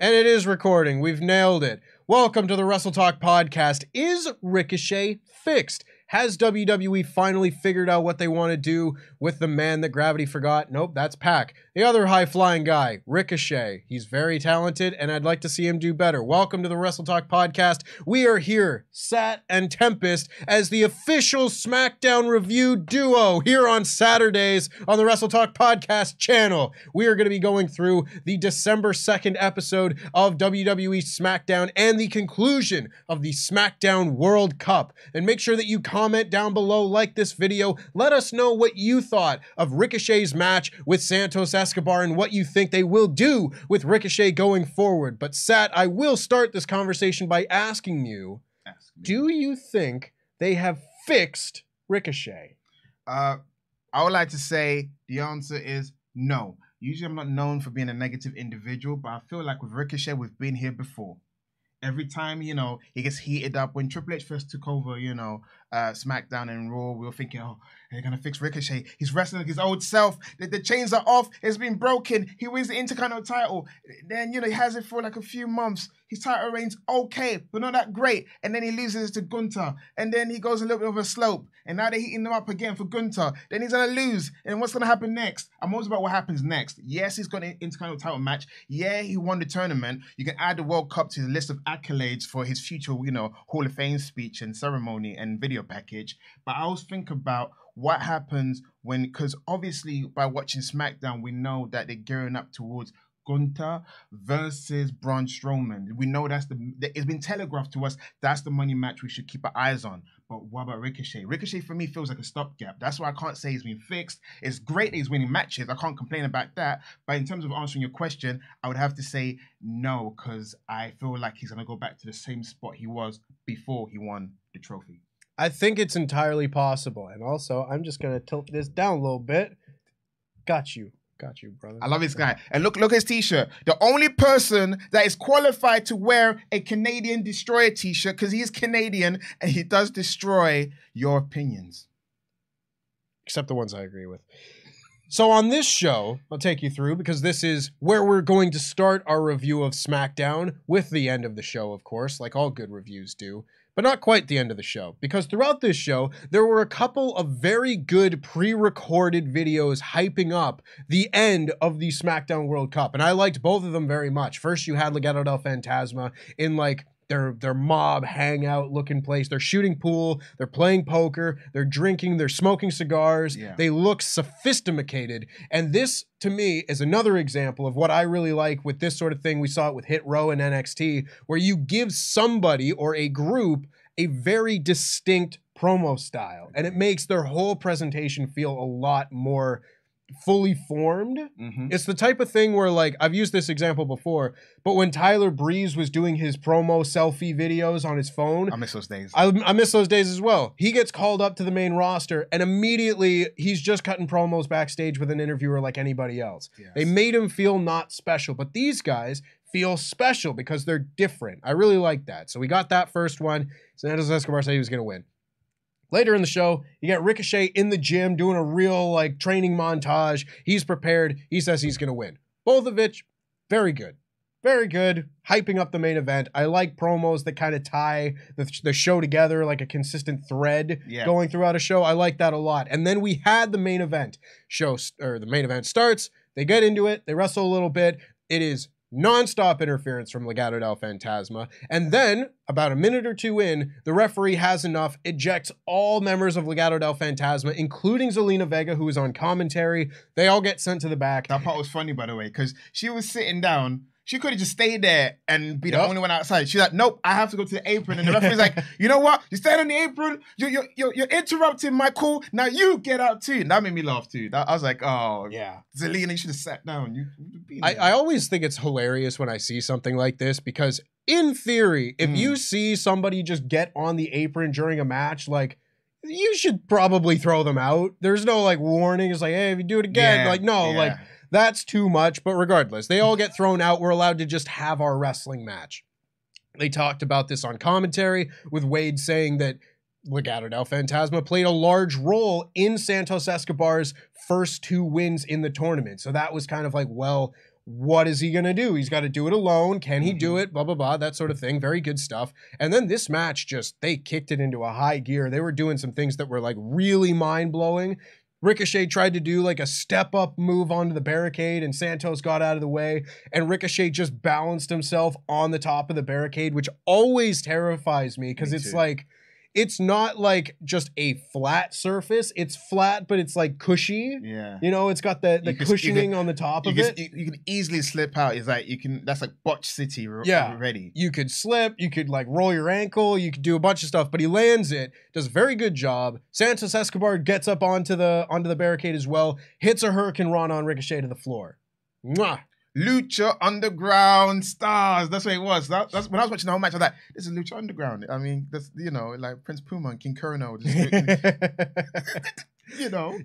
And it is recording. We've nailed it. Welcome to the WrestleTalk Podcast. Is Ricochet fixed? Has WWE finally figured out what they want to do with the man that gravity forgot? Nope, that's Pac. The other high-flying guy, Ricochet. He's very talented, and I'd like to see him do better. Welcome to the WrestleTalk Podcast. We are here, Sat and Tempest, as the official SmackDown review duo here on Saturdays on the WrestleTalk Podcast channel. We are going to be going through the December 2nd episode of WWE SmackDown and the conclusion of the SmackDown World Cup. And make sure that you comment down below, like this video. Let us know what you thought of Ricochet's match with Santos Escobar and what you think they will do with Ricochet going forward. But Sat, I will start this conversation by asking you, do you think they have fixed Ricochet? I would like to say the answer is no. Usually I'm not known for being a negative individual, but I feel like with Ricochet, we've been here before. Every time, he gets heated up. When Triple H first took over, SmackDown and Raw, we were thinking, oh, they're going to fix Ricochet. He's wrestling like his old self. The chains are off. It's been broken. He wins the Intercontinental title. Then, he has it for like a few months. His title reign's okay, but not that great. And then he loses to Gunther. And then he goes a little bit of a slope. And now they're heating him up again for Gunther. Then he's going to lose. And what's going to happen next? I'm always about what happens next. Yes, he's got an Intercontinental title match. Yeah, he won the tournament. You can add the World Cup to the list of accolades for his future, Hall of Fame speech and ceremony and video package. But I always think about what happens because obviously by watching SmackDown, we know that they're gearing up towards Gunther versus Braun Strowman. We know it's been telegraphed to us. That's the money match we should keep our eyes on. But what about Ricochet? Ricochet for me feels like a stopgap. That's why I can't say he's been fixed. It's great that he's winning matches. I can't complain about that. But in terms of answering your question, I would have to say no, because I feel like he's going to go back to the same spot he was before he won the trophy. I think it's entirely possible. And also, I'm just going to tilt this down a little bit. Got you, brother. I love this guy. And look at his t-shirt. The only person that is qualified to wear a Canadian Destroyer t-shirt, because he is Canadian and he does destroy your opinions. Except the ones I agree with. So on this show, I'll take you through, because this is where we're going to start our review of SmackDown, with the end of the show, of course, like all good reviews do. But not quite the end of the show, because throughout this show, there were a couple of very good pre-recorded videos hyping up the end of the SmackDown World Cup, and I liked both of them very much. First, you had Legado del Fantasma in like their mob hangout looking place. They're shooting pool, they're playing poker, they're drinking, they're smoking cigars. Yeah. They look sophisticated. And this, to me, is another example of what I really like with this sort of thing. We saw it with Hit Row and NXT, where you give somebody or a group a very distinct promo style. And it makes their whole presentation feel a lot more fully formed. Mm-hmm. It's the type of thing where, like, I've used this example before, but when Tyler Breeze was doing his promo selfie videos on his phone, I miss those days. I miss those days as well. He gets called up to the main roster and immediately he's just cutting promos backstage with an interviewer like anybody else. Yes. They made him feel not special, but these guys feel special because they're different. I really like that. So we got that first one. Santos Escobar said he was going to win. Later in the show, you got Ricochet in the gym doing a real training montage. He's prepared. He says he's going to win. Both of which, very good. Very good. Hyping up the main event. I like promos that kind of tie the show together like a consistent thread going throughout a show. I like that a lot. And then we had the main event the main event starts. They get into it. They wrestle a little bit. It is non-stop interference from Legado del Fantasma. And then, about a minute or two in, the referee has enough, ejects all members of Legado del Fantasma, including Zelina Vega, who is on commentary. They all get sent to the back. That part was funny, by the way, because she was sitting down. She could have just stayed there and be the only one outside. She's like, nope, I have to go to the apron. And the referee's like, you know what? You stand on the apron. You're interrupting my call. Now you get out too. And that made me laugh too. I was like, oh, yeah. Zelina, you should have sat down. I always think it's hilarious when I see something like this because in theory, if you see somebody just get on the apron during a match, you should probably throw them out. There's no warning. It's like, hey, if you do it again, that's too much, but regardless, they all get thrown out. We're allowed to just have our wrestling match. They talked about this on commentary with Wade saying that Legado del Fantasma played a large role in Santos Escobar's first two wins in the tournament. So that was kind of what is he going to do? He's got to do it alone. Can he do it? Blah, blah, blah, that sort of thing. Very good stuff. And then this match they kicked it into a high gear. They were doing some things that were like really mind-blowing. Ricochet tried to do like a step-up move onto the barricade, and Santos got out of the way, and Ricochet just balanced himself on the top of the barricade, which always terrifies me because it's like, it's not like just a flat surface. It's flat, but it's like cushy. Yeah. You know, it's got the cushioning on the top of it. You can easily slip out. It's like that's like Botch City already. You could slip, you could like roll your ankle, you could do a bunch of stuff, but he lands it, does a very good job. Santos Escobar gets up onto the barricade as well, hits a Hurricane Rana on Ricochet to the floor. Mwah. Lucha Underground stars. That's what it was. That's when I was watching the whole match. I was like, "This is Lucha Underground." I mean, that's like Prince Puma and King Kurno.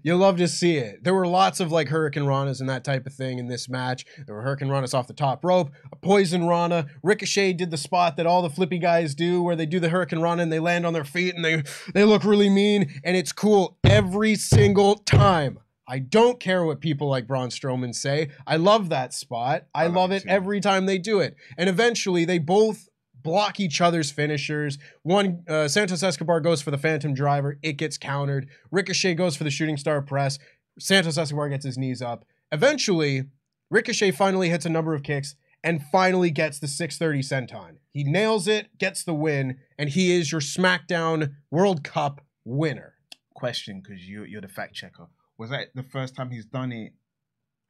You'll love to see it. There were lots of like Hurricane Ranas and that type of thing in this match. There were Hurricane Ranas off the top rope, a Poison Rana. Ricochet did the spot that all the flippy guys do, where they do the Hurricane Rana and they land on their feet and they look really mean, and it's cool every single time. I don't care what people like Braun Strowman say. I love that spot. I love it every time they do it. And eventually, they both block each other's finishers. One, Santos Escobar goes for the Phantom Driver. It gets countered. Ricochet goes for the Shooting Star Press. Santos Escobar gets his knees up. Eventually, Ricochet finally hits a number of kicks and finally gets the 630 senton. He nails it, gets the win, and he is your SmackDown World Cup winner. Question, because you're the fact checker. Was that the first time he's done it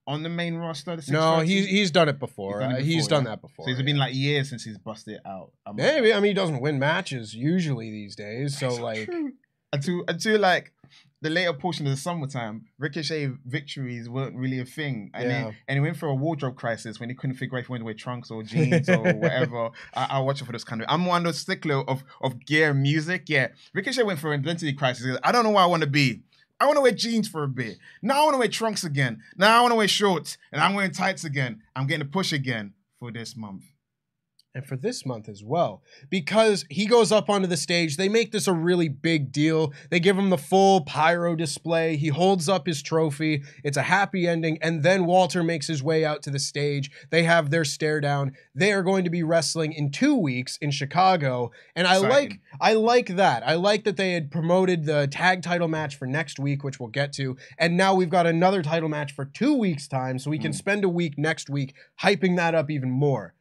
on the main roster? No, he's done it before. He's done that before. So it's been like years since he's busted it out. Maybe. I mean, he doesn't win matches usually these days. So like, until like the later portion of the summertime, Ricochet victories weren't really a thing. And he went through a wardrobe crisis when he couldn't figure out if he wanted to wear trunks or jeans or whatever. I watch it for this kind of. I'm one of those stickler of gear and music. Yeah, Ricochet went through an identity crisis. I don't know where I want to be. I want to wear jeans for a bit. Now I want to wear trunks again. Now I want to wear shorts. And I'm wearing tights again. I'm getting a push again for this month. And for this month as well, because he goes up onto the stage. They make this a really big deal. They give him the full pyro display. He holds up his trophy. It's a happy ending. And then Walter makes his way out to the stage. They have their stare down. They are going to be wrestling in 2 weeks in Chicago. And I like that. I like that they had promoted the tag title match for next week, which we'll get to. And now we've got another title match for 2 weeks' time. So we can spend a week next week hyping that up even more.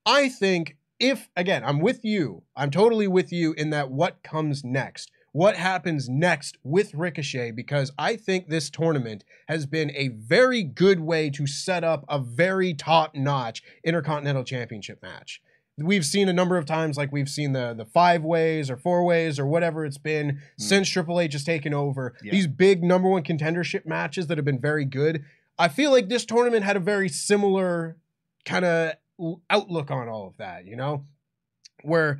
I think I'm with you. I'm totally with you in that what comes next. What happens next with Ricochet, because I think this tournament has been a very good way to set up a very top-notch Intercontinental Championship match. We've seen a number of times, like we've seen the 5-ways or 4-ways or whatever it's been since Triple H has taken over. Yeah. These big number one contendership matches that have been very good. I feel like this tournament had a very similar kind of outlook on all of that, where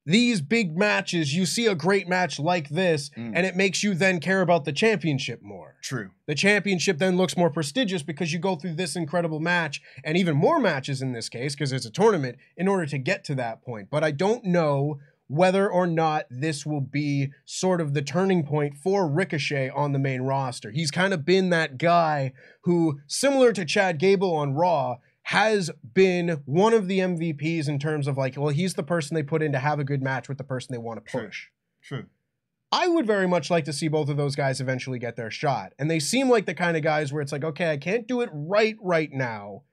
these big matches, you see a great match like this, and it makes you then care about the championship more. True. The championship then looks more prestigious because you go through this incredible match, and even more matches in this case, because it's a tournament, in order to get to that point. But I don't know whether or not this will be sort of the turning point for Ricochet on the main roster. He's kind of been that guy who, similar to Chad Gable on Raw, has been one of the MVPs in terms of like, well, he's the person they put in to have a good match with the person they want to push. True. I would very much like to see both of those guys eventually get their shot. And they seem like the kind of guys where it's like, okay, I can't do it right now,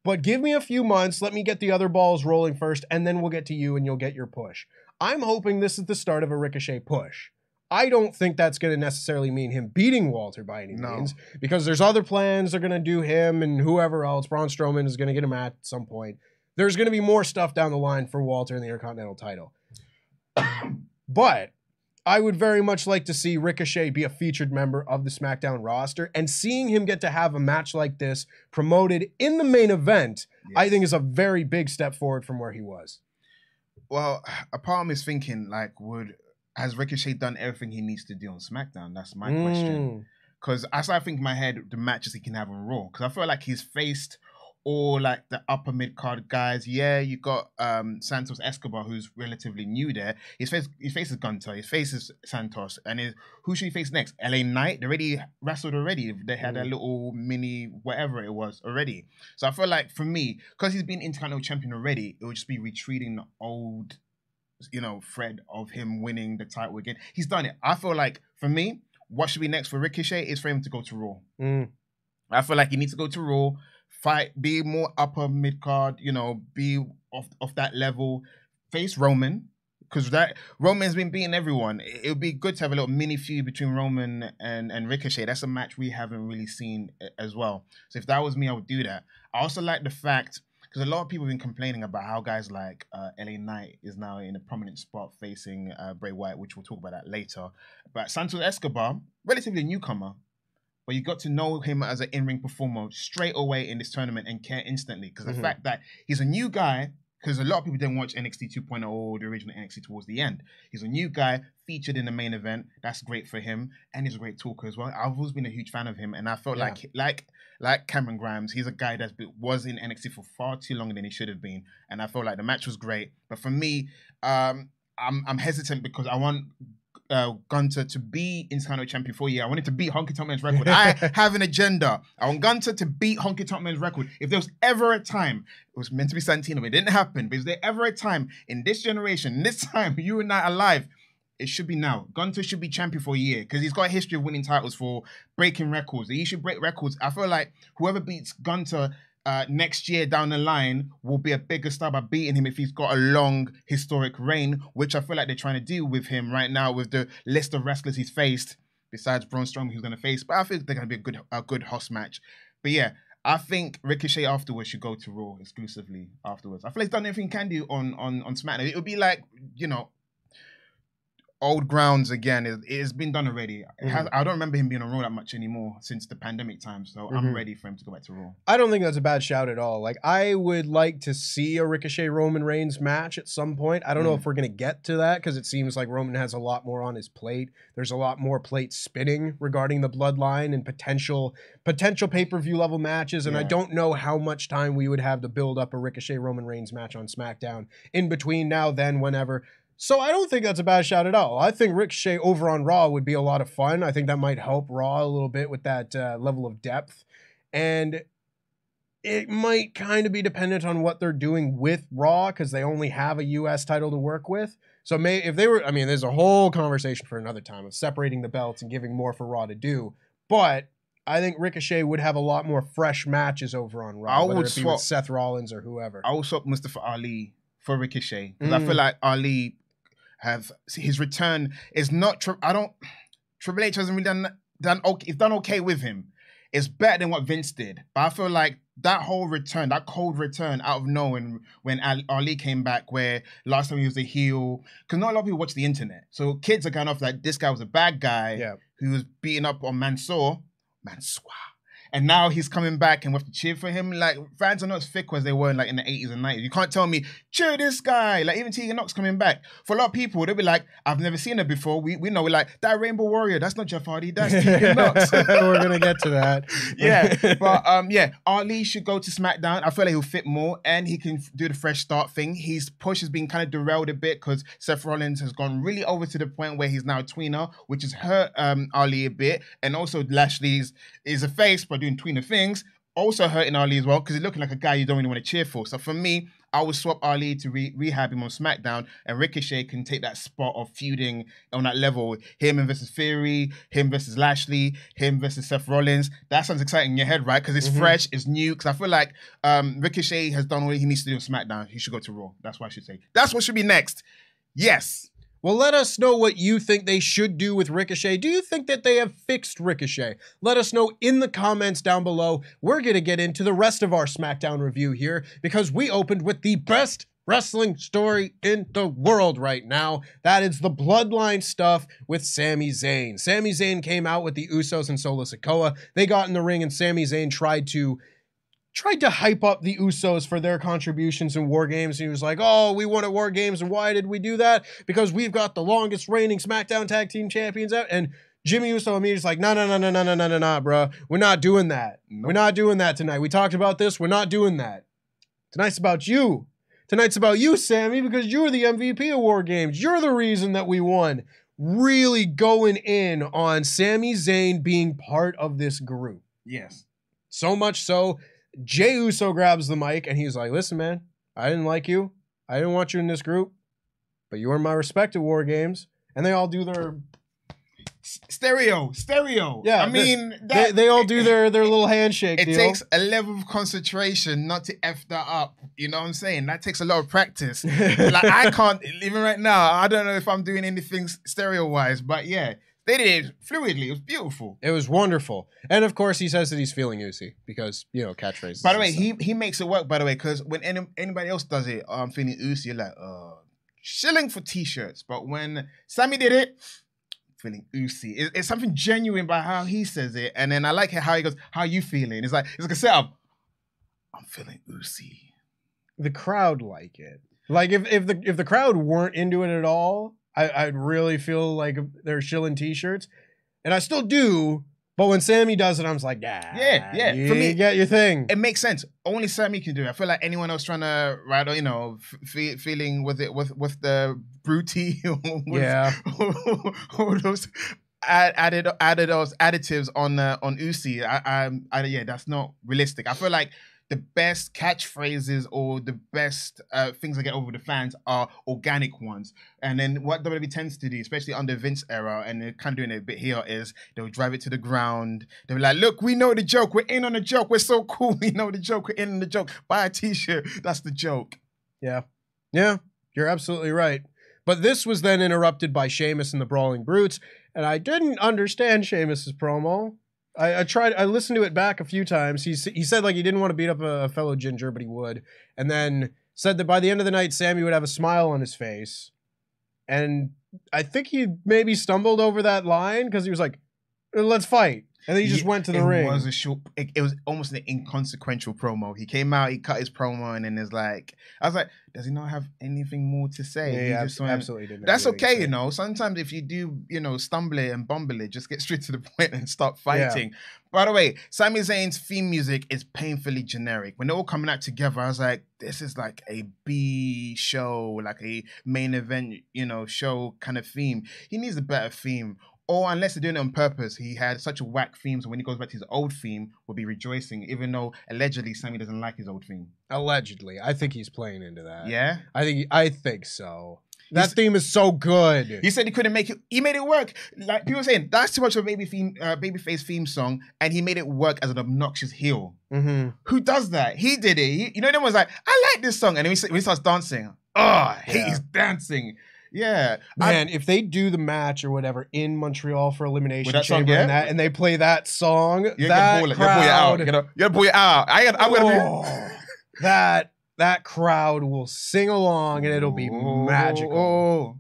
but give me a few months. Let me get the other balls rolling first, and then we'll get to you and you'll get your push. I'm hoping this is the start of a Ricochet push. I don't think that's going to necessarily mean him beating Walter by any means, because there's other plans. They're going to do him and whoever else. Braun Strowman is going to get him at some point. There's going to be more stuff down the line for Walter in the Intercontinental title. But I would very much like to see Ricochet be a featured member of the SmackDown roster, and seeing him get to have a match like this promoted in the main event, I think is a very big step forward from where he was. Well, a part of me is thinking, like, has Ricochet done everything he needs to do on SmackDown? That's my question. Because as I think in my head, the matches he can have on Raw, because I feel like he's faced all like the upper mid card guys. Yeah, you got Santos Escobar, who's relatively new there. He faces Gunther, he faces Santos, and who should he face next? LA Knight. They already wrestled already. They had a little mini whatever it was already. So I feel like for me, because he's been Intercontinental Champion already, it would just be retreating the old, thread of him winning the title again. He's done it. I feel like for me, what should be next for Ricochet is for him to go to Raw. I feel like he needs to go to Raw, fight, be more upper mid card, be off that level, face Roman, because that Roman's been beating everyone. It would be good to have a little mini feud between Roman and Ricochet. That's a match we haven't really seen as well. So if that was me, I would do that. I also like the fact, because a lot of people have been complaining about how guys like LA Knight is now in a prominent spot facing Bray Wyatt, which we'll talk about that later. But Santos Escobar, relatively newcomer, but you got to know him as an in-ring performer straight away in this tournament and care instantly. Because the fact that he's a new guy, because a lot of people didn't watch NXT 2.0 or the original NXT towards the end. He's a new guy featured in the main event. That's great for him. And he's a great talker as well. I've always been a huge fan of him. And I felt like Cameron Grimes, he's a guy that was in NXT for far too long than he should have been. And I felt like the match was great. But for me, I'm hesitant because I want Gunther to be Intercontinental Champion for a year. I want him to beat Honky Tonk Man's record. I have an agenda. I want Gunther to beat Honky Tonk Man's record. If there was ever a time, it was meant to be Santino, but it didn't happen. But is there ever a time in this generation, in this time, you and I alive, it should be now. Gunther should be champion for a year because he's got a history of winning titles, for breaking records. He should break records. I feel like whoever beats Gunther next year down the line will be a bigger star by beating him if he's got a long historic reign, which I feel like they're trying to do with him right now with the list of wrestlers he's faced, besides Braun Strowman who's going to face. But I think they're going to be a good host match. But yeah, I think Ricochet afterwards should go to Raw exclusively afterwards. I feel like he's done everything he can do on SmackDown. It would be like, old grounds again. It's been done already. I don't remember him being on Raw that much anymore since the pandemic time, so I'm ready for him to go back to Raw. I don't think that's a bad shout at all. Like, I would like to see a Ricochet Roman Reigns match at some point. I don't know if we're going to get to that because it seems like Roman has a lot more on his plate. There's a lot more plate spinning regarding the bloodline and potential pay-per-view level matches, and I don't know how much time we would have to build up a Ricochet Roman Reigns match on SmackDown in between now, then, whenever. So I don't think that's a bad shout at all. I think Ricochet over on Raw would be a lot of fun. I think that might help Raw a little bit with that level of depth. And it might kind of be dependent on what they're doing with Raw because they only have a U.S. title to work with. So if they were, there's a whole conversation for another time of separating the belts and giving more for Raw to do. But I think Ricochet would have a lot more fresh matches over on Raw, whether it be with Seth Rollins or whoever. I would swap Mustafa Ali for Ricochet because I feel like Ali his return is not. Triple H hasn't really done okay. He's done okay with him. It's better than what Vince did, but I feel like that whole return, that cold return out of nowhere when Ali came back, where last time he was a heel, because not a lot of people watch the internet, so kids are going off like this guy was a bad guy who was beating up on Mansoor. And now he's coming back and we have to cheer for him. Like, fans are not as thick as they were in the 80s and 90s. You can't tell me, cheer this guy. Like, even Tegan Nox coming back. For a lot of people, they'll be like, I've never seen her before. We know, we're like, that Rainbow Warrior, that's not Jeff Hardy, that's Tegan Nox. We're going to get to that. But Ali should go to SmackDown. I feel like he'll fit more and he can do the fresh start thing. His push has been kind of derailed a bit because Seth Rollins has gone really over to the point where he's now a tweener, which has hurt Ali a bit. And also Lashley's is a face, but doing tweener things, also hurting Ali as well because he's looking like a guy you don't really want to cheer for. So for me, I would swap Ali to rehab him on SmackDown, and Ricochet can take that spot of feuding on that level. Him versus Theory, him versus Lashley, him versus Seth Rollins. That sounds exciting in your head, right? Because it's fresh, it's new. Because I feel like Ricochet has done what he needs to do on SmackDown. He should go to Raw. That's what I should say. That's what should be next. Yes. Well, let us know what you think they should do with Ricochet. Do you think that they have fixed Ricochet? Let us know in the comments down below. We're going to get into the rest of our SmackDown review here because we opened with the best wrestling story in the world right now. That is the bloodline stuff with Sami Zayn. Sami Zayn came out with the Usos and Solo Sikoa. They got in the ring and Sami Zayn tried to hype up the Usos for their contributions in War Games. He was like, oh, we won at War Games, and why did we do that? Because we've got the longest reigning SmackDown Tag Team Champions out. And Jimmy Uso immediately like, no, bro. We're not doing that. Nope. We're not doing that tonight. We talked about this. We're not doing that. Tonight's about you. Tonight's about you, Sami, because you're the MVP of War Games. You're the reason that we won. Really going in on Sami Zayn being part of this group. Yes. So much so, Jey Uso grabs the mic and he's like, listen, man, I didn't like you. I didn't want you in this group, but you earned my respect at War Games. And they all do their... Stereo. Yeah, I mean, they all do their little handshake It deal. takes a level of concentration not to F that up. You know what I'm saying? That takes a lot of practice. Like, I can't, even right now, I don't know if I'm doing anything stereo-wise, but yeah, they did it fluidly. It was beautiful. It was wonderful. And of course, he says that he's feeling Uzi because, you know, catchphrases. By the way, he makes it work, by the way, because when anybody else does it, I'm feeling Uzi, you're like, shilling for t-shirts. But when Sami did it, feeling Uzi. It's something genuine by how he says it. And then I like how he goes, how are you feeling? It's like a setup. I'm feeling Uzi. The crowd like it. Like if the crowd weren't into it at all, I'd really feel like they're shilling t-shirts. And I still do, but when Sami does it, I'm just like, yeah. For me, get your thing. It makes sense. Only Sami can do it. I feel like anyone else trying to write, you know, feeling with the brutey, all those added those additives on Uzi. Yeah, that's not realistic. I feel like the best catchphrases or the best things that get over the fans are organic ones. And then what WWE tends to do, especially under Vince era, and they're kind of doing it a bit here, is they'll drive it to the ground. They'll be like, look, we know the joke. We're in on the joke. We're so cool. We know the joke. We're in on the joke. Buy a t-shirt. That's the joke. Yeah, you're absolutely right. But this was then interrupted by Sheamus and the Brawling Brutes, and I didn't understand Sheamus's promo. I listened to it back a few times. He said like he didn't want to beat up a fellow ginger, but he would. And then said that by the end of the night, Sami would have a smile on his face. And I think he maybe stumbled over that line because he was like, let's fight. And then he just went to the ring. It was almost an inconsequential promo. He came out, he cut his promo, and then I was like, does he not have anything more to say? Yeah, absolutely didn't. That's okay, you know. Sometimes if you do, you know, stumble it and bumble it, just get straight to the point and start fighting. Yeah. By the way, Sami Zayn's theme music is painfully generic. When they're all coming out together, I was like, this is like a B show, like a main event, you know, show kind of theme. He needs a better theme. Or unless they're doing it on purpose, he had such a whack theme, so when he goes back to his old theme, we'll be rejoicing, even though allegedly Sami doesn't like his old theme. Allegedly. I think he's playing into that. Yeah? I think so. That theme is so good. He said he couldn't make it. He made it work. Like people were saying, that's too much of a babyface theme song, and he made it work as an obnoxious heel. Mm-hmm. Who does that? He did it. You know, then was like, I like this song, and then when he starts dancing, I hate his dancing. Yeah, man. If they do the match or whatever in Montreal for Elimination that Chamber song, and they play that song, you that crowd, you gotta pull it out. That crowd will sing along and it'll be magical.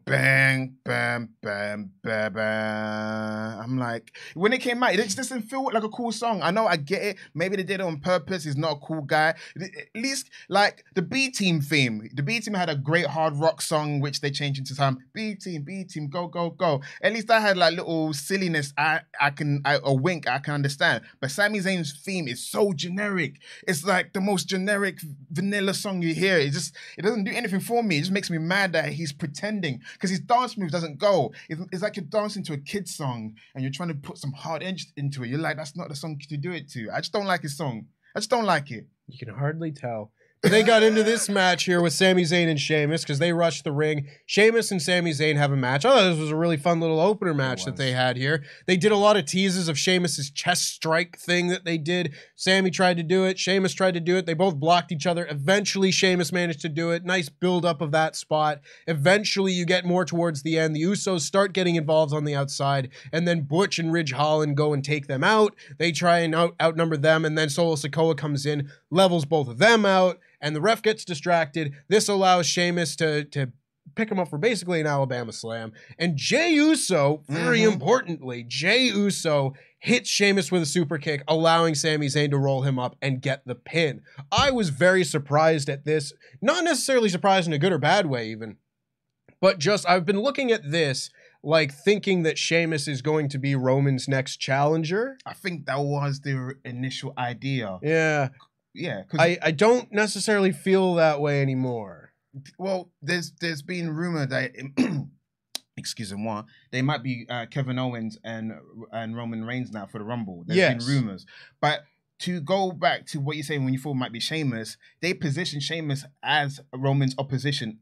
Bang, bam, bam, bam, bam. I'm like, when it came out, it just doesn't feel like a cool song. I know, I get it. Maybe they did it on purpose. He's not a cool guy. At least, like, the B-Team theme. The B-Team had a great hard rock song, which they changed into some B-Team, go, go, go. At least I had, like, little silliness. A wink, I can understand. But Sami Zayn's theme is so generic. It's like the most generic vanilla song you hear. It doesn't do anything for me. It just makes me mad that he's pretending because his dance move doesn't go. It's like you're dancing to a kid's song and you're trying to put some hard edge into it. You're like, that's not the song to do it to. I just don't like his song. I just don't like it. You can hardly tell. They got into this match here with Sami Zayn and Sheamus because they rushed the ring. Sheamus and Sami Zayn have a match. I thought this was a really fun little opener match that they had here. They did a lot of teases of Sheamus's chest strike thing that they did. Sami tried to do it. Sheamus tried to do it. They both blocked each other. Eventually, Sheamus managed to do it. Nice build-up of that spot. Eventually, you get more towards the end. The Usos start getting involved on the outside, and then Butch and Ridge Holland go and take them out. They try and outnumber them, and then Solo Sikoa comes in, levels both of them out, and the ref gets distracted. This allows Sheamus to pick him up for basically an Alabama slam. And Jey Uso, very importantly, Jey Uso hits Sheamus with a super kick, allowing Sami Zayn to roll him up and get the pin. I was very surprised at this. Not necessarily surprised in a good or bad way even, but just I've been looking at this like thinking that Sheamus is going to be Roman's next challenger. I think that was the initial idea. Yeah. Yeah. I don't necessarily feel that way anymore. Well, there's been rumor that excuse me, they might be Kevin Owens and Roman Reigns now for the Rumble. There's been rumors. But to go back to what you're saying when you thought it might be Sheamus, they positioned Sheamus as Roman's opposition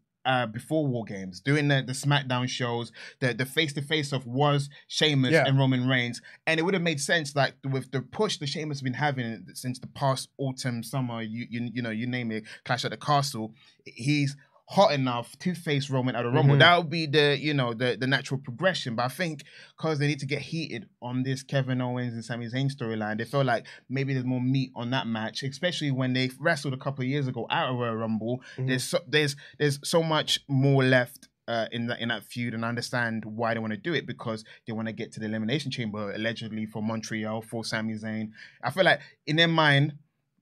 before War Games, doing the SmackDown shows. The face-to-face of was Sheamus and Roman Reigns. And it would have made sense, like, with the push that Sheamus has been having since the past autumn, summer, you know, you name it, Clash at the Castle, he's hot enough to face Roman at a Rumble. That would be the natural progression. But I think because they need to get heated on this Kevin Owens and Sami Zayn storyline, they feel like maybe there's more meat on that match, especially when they wrestled a couple of years ago out of a Rumble. There's so much more left in that feud, and I understand why they want to do it, because they want to get to the Elimination Chamber, allegedly for Montreal, for Sami Zayn. I feel like in their mind,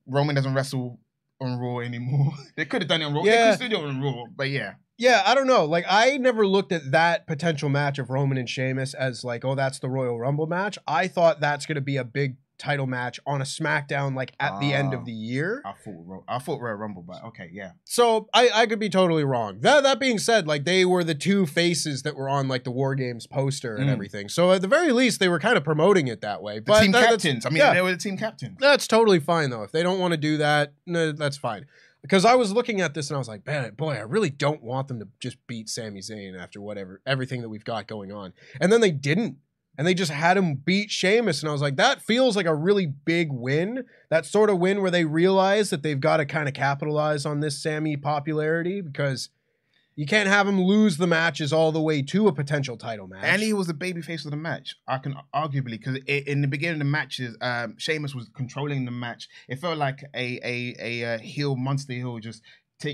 Roman doesn't wrestle on Raw anymore. They could have done it on Raw. They could still do it on Raw, but yeah. Yeah, I don't know. Like, I never looked at that potential match of Roman and Sheamus as like, oh, that's the Royal Rumble match. I thought that's going to be a big title match on a SmackDown, like at the end of the year. I thought Royal Rumble, but okay, yeah. So I could be totally wrong. That being said, like, they were the two faces that were on like the War Games poster and everything. So at the very least, they were kind of promoting it that way. But team captains. They were the team captains. That's totally fine though. If they don't want to do that, no, that's fine. Because I was looking at this and I was like, man, boy, I really don't want them to just beat Sami Zayn after everything that we've got going on. And then they didn't. And they just had him beat Sheamus. And I was like, that feels like a really big win. That sort of win where they realize that they've got to kind of capitalize on this Sami popularity, because you can't have him lose the matches all the way to a potential title match. And he was the babyface of the match, I can arguably, because in the beginning of the matches, Sheamus was controlling the match. It felt like a heel, monster heel, just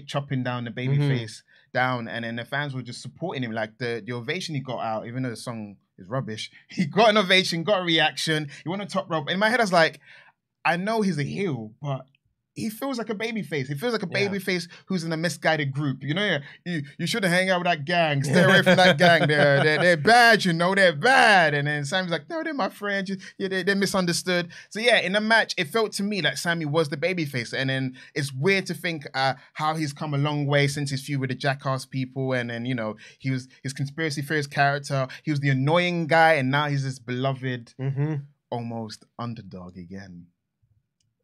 chopping down the babyface down, and then the fans were just supporting him. Like the ovation he got out, even though the song is rubbish, he got an ovation, got a reaction. He went on top rope. In my head, I was like, I know he's a heel, but he feels like a babyface. He feels like a babyface who's in a misguided group. You know, you shouldn't hang out with that gang. Stay away from that gang. They're bad, you know, they're bad. And then Sami's like, no, they're my friends. They're misunderstood. So yeah, in the match, it felt to me like Sami was the babyface. And then it's weird to think how he's come a long way since his feud with the Jackass people. And then, you know, he was his conspiracy theorist character. He was the annoying guy. And now he's this beloved, almost underdog again.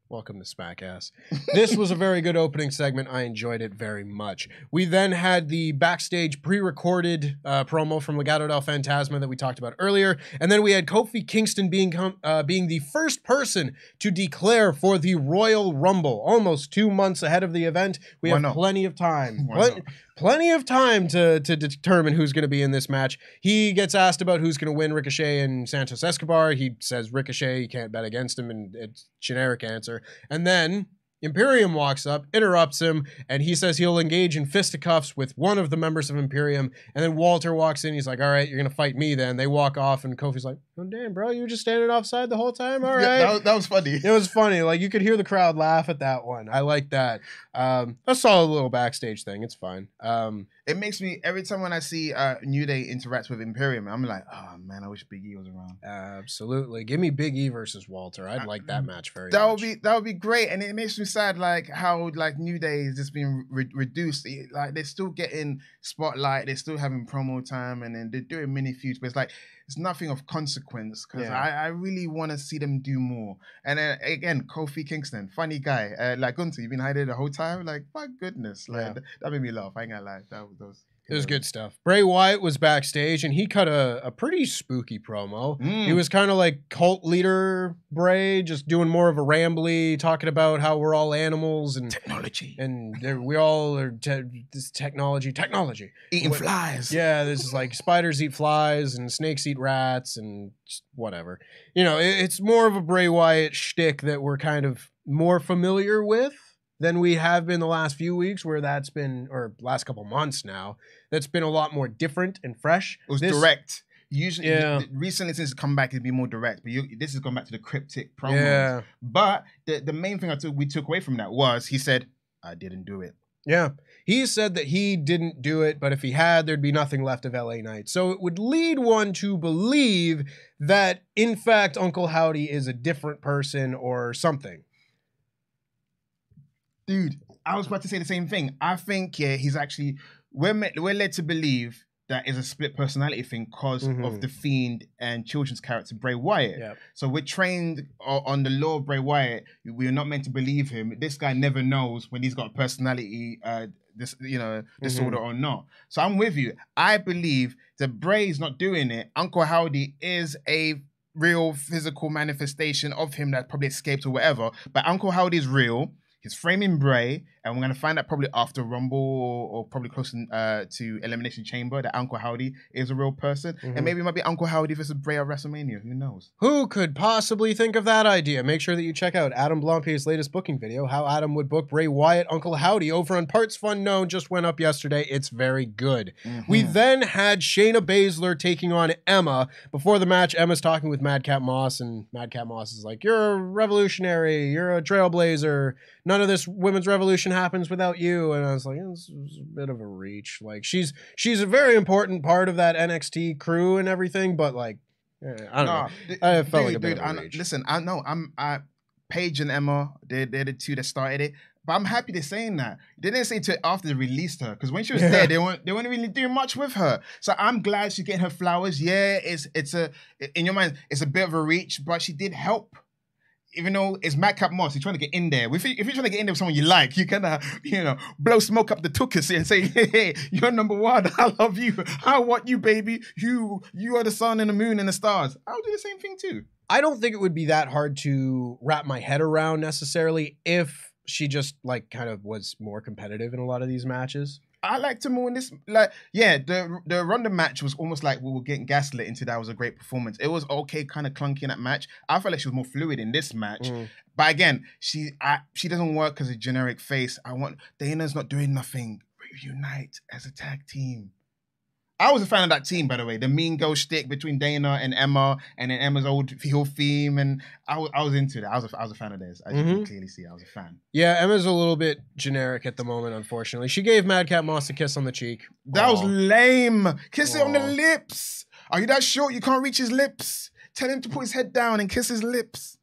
Welcome to Smackass. This was a very good opening segment. I enjoyed it very much. We then had the backstage pre-recorded promo from Legado del Fantasma that we talked about earlier. And then we had Kofi Kingston being the first person to declare for the Royal Rumble. Almost 2 months ahead of the event. We have plenty of time. Plenty of time to determine who's going to be in this match. He gets asked about who's going to win, Ricochet and Santos Escobar. He says Ricochet, you can't bet against him, and it's generic answer. And then Imperium walks up, interrupts him, and he says he'll engage in fisticuffs with one of the members of Imperium. And then Walter walks in. He's like, all right, you're going to fight me then. They walk off, and Kofi's like, oh, damn, bro, you were just standing offside the whole time? All right. Yeah, that was funny. It was funny. Like, you could hear the crowd laugh at that one. I like that. A solid little backstage thing. It's fine. It makes me, every time when I see New Day interact with Imperium, I'm like, oh, man, I wish Big E was around. Absolutely. Give me Big E versus Walter. I'd like that match very much. That would be great. And it makes me sad, like, how, like, New Day is just being reduced. Like, they're still getting spotlight. They're still having promo time. And then they're doing mini feuds. But it's like, it's nothing of consequence, because I really want to see them do more. And again, Kofi Kingston, funny guy. Like Gunther, you've been hiding the whole time. Like, my goodness. Like, that made me laugh. I ain't gonna lie. It was good stuff. Bray Wyatt was backstage, and he cut a pretty spooky promo. He was kind of like cult leader Bray, just doing more of a rambly, talking about how we're all animals and technology, and we all are this technology eating flies. Yeah, this is like spiders eat flies and snakes eat rats and just whatever. You know, it's more of a Bray Wyatt shtick that we're kind of more familiar with than we have been the last few weeks, where that's been, or last couple months now, that's been a lot more different and fresh. It was direct. Usually, recently since it's come back, it'd be more direct. But this has gone back to the cryptic promos. Yeah. But the main thing we took away from that was he said, I didn't do it. Yeah. He said that he didn't do it, but if he had, there'd be nothing left of LA Knight. So it would lead one to believe that, in fact, Uncle Howdy is a different person or something. Dude, I was about to say the same thing. I think, yeah, he's actually... We're led to believe that is a split personality thing because of the Fiend and children's character Bray Wyatt. Yep. So we're trained on the law of Bray Wyatt. We're not meant to believe him. This guy never knows when he's got a personality disorder or not. So I'm with you. I believe that Bray's not doing it. Uncle Howdy is a real physical manifestation of him that probably escaped or whatever. But Uncle Howdy is real. He's framing Bray, and we're going to find out probably after Rumble or probably close to Elimination Chamber that Uncle Howdy is a real person. And maybe it might be Uncle Howdy versus Bray at WrestleMania. Who knows? Who could possibly think of that idea? Make sure that you check out Adam Blompe's latest booking video, how Adam would book Bray Wyatt, Uncle Howdy, over on partsFUNknown. Just went up yesterday. It's very good. We then had Shayna Baszler taking on Emma. Before the match, Emma's talking with Madcap Moss, and Madcap Moss is like, "You're a revolutionary. You're a trailblazer. None of this women's revolution happens without you." And I was like, this is a bit of a reach. Like, she's a very important part of that NXT crew and everything, but like, I don't know. I felt like a bit of a reach. Listen, I know Paige and Emma, they're the two that started it. But I'm happy they're saying that. They didn't say it after they released her, because when she was there, they weren't really doing much with her. So I'm glad she's getting her flowers. Yeah, in your mind, it's a bit of a reach, but she did help. Even though it's Madcap Moss, you're trying to get in there. If you're trying to get in there with someone you like, you can, blow smoke up the tuchus and say, hey, you're number one. I love you. I want you, baby. You are the sun and the moon and the stars. I'll do the same thing too. I don't think it would be that hard to wrap my head around necessarily if she just like kind of was more competitive in a lot of these matches. I liked her more in this. The Ronda match was almost like we were getting gaslit into that was a great performance. It was okay, kind of clunky in that match. I felt like she was more fluid in this match. But again, she doesn't work as a generic face. Dana's not doing nothing. Reunite as a tag team. I was a fan of that team, by the way. The mean girl shtick between Dana and Emma, and then Emma's old heel theme, and I was into that. I was a fan of theirs. As you can clearly see, I was a fan. Yeah, Emma's a little bit generic at the moment, unfortunately. She gave Madcap Moss a kiss on the cheek. That was lame. Kiss it on the lips. Are you that short? You can't reach his lips. Tell him to put his head down and kiss his lips.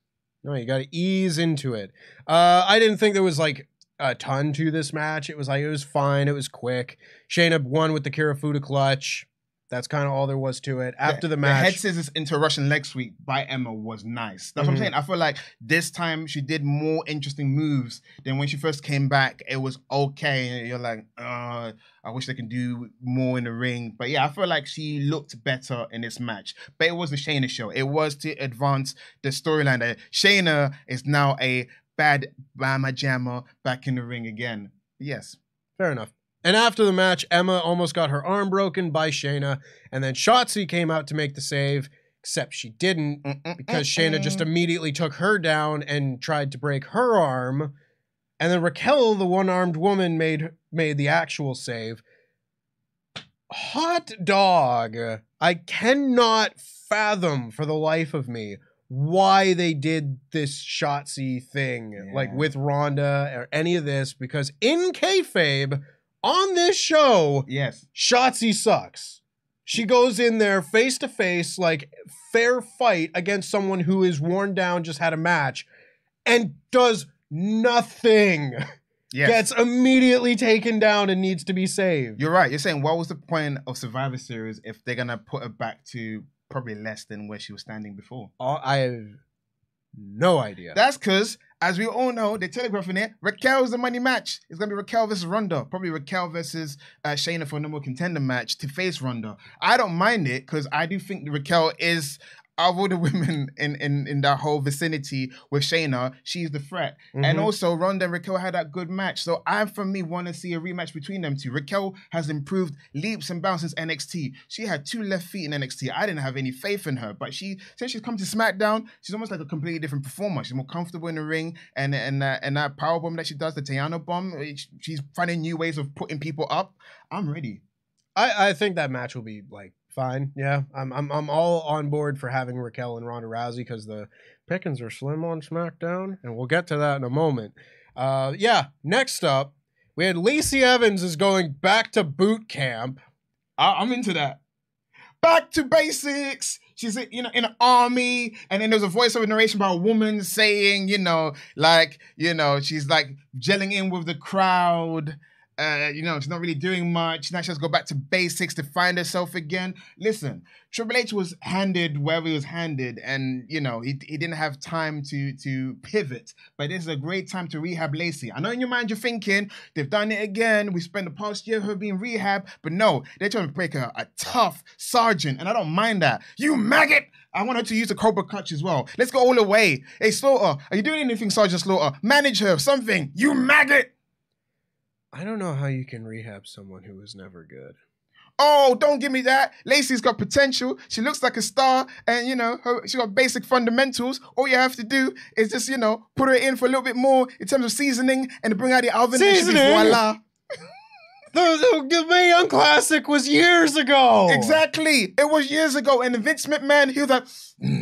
No, you got to ease into it. I didn't think there was like a ton to this match. It was fine. It was quick. Shayna won with the Kirifuda clutch. That's kind of all there was to it. After the match, the head scissors into a Russian leg sweep by Emma was nice. That's what I'm saying. I feel like this time she did more interesting moves than when she first came back. It was okay. You're like, I wish they can do more in the ring. But yeah, I feel like she looked better in this match. But it was the Shayna show. It was to advance the storyline that Shayna is now a bad Bama Jammer back in the ring again. Yes. Fair enough. And after the match, Emma almost got her arm broken by Shayna, and then Shotzi came out to make the save, except she didn't, because Shayna just immediately took her down and tried to break her arm, and then Raquel, the one-armed woman, made the actual save. Hot dog. I cannot fathom for the life of me why they did this Shotzi thing, like with Ronda or any of this, because in kayfabe, on this show, Shotzi sucks. She goes in there face to face, like fair fight against someone who is worn down, just had a match, and does nothing. Gets immediately taken down and needs to be saved. You're right. You're saying, what was the point of Survivor Series if they're going to put her back to probably less than where she was standing before? I have no idea. That's because, as we all know, they're telegraphing it. Raquel's the money match. It's going to be Raquel versus Ronda. Probably Raquel versus Shayna for a number contender match to face Ronda. I don't mind it because I do think Raquel is, of all the women in that whole vicinity with Shayna, she's the threat. And also, Ronda and Raquel had that good match. So I, for me, want to see a rematch between them two. Raquel has improved leaps and bounds since NXT. She had 2 left feet in NXT. I didn't have any faith in her. But since she's come to SmackDown, she's almost like a completely different performer. She's more comfortable in the ring. And that powerbomb that she does, the Tiana bomb, she's finding new ways of putting people up. I'm ready. I think that match will be like fine. Yeah, I'm all on board for having Raquel and Ronda Rousey because the pickings are slim on SmackDown, and we'll get to that in a moment. Next up, We had Lacey Evans is going back to boot camp. I'm into that. Back to basics. She's, in an army, and then there's a voiceover narration by a woman saying, she's like gelling in with the crowd. She's not really doing much. Now she has to go back to basics to find herself again. Listen, Triple H was handed wherever he was handed, and he didn't have time to pivot. But this is a great time to rehab Lacey. I know in your mind you're thinking they've done it again. We spent the past year her being rehab, but no, they're trying to make her a tough sergeant, and I don't mind that. You maggot! I want her to use the Cobra Clutch as well. Let's go all the way. Hey, Slaughter, are you doing anything, Sergeant Slaughter? Manage her, something. You maggot! I don't know how you can rehab someone who was never good. Oh, don't give me that. Lacey's got potential. She looks like a star, and she got basic fundamentals. All you have to do is just put her in for a little bit more in terms of seasoning and bring out the oven. Seasoning. Voila. The Mae Young Classic was years ago. Exactly, it was years ago, and Vince McMahon, he was like,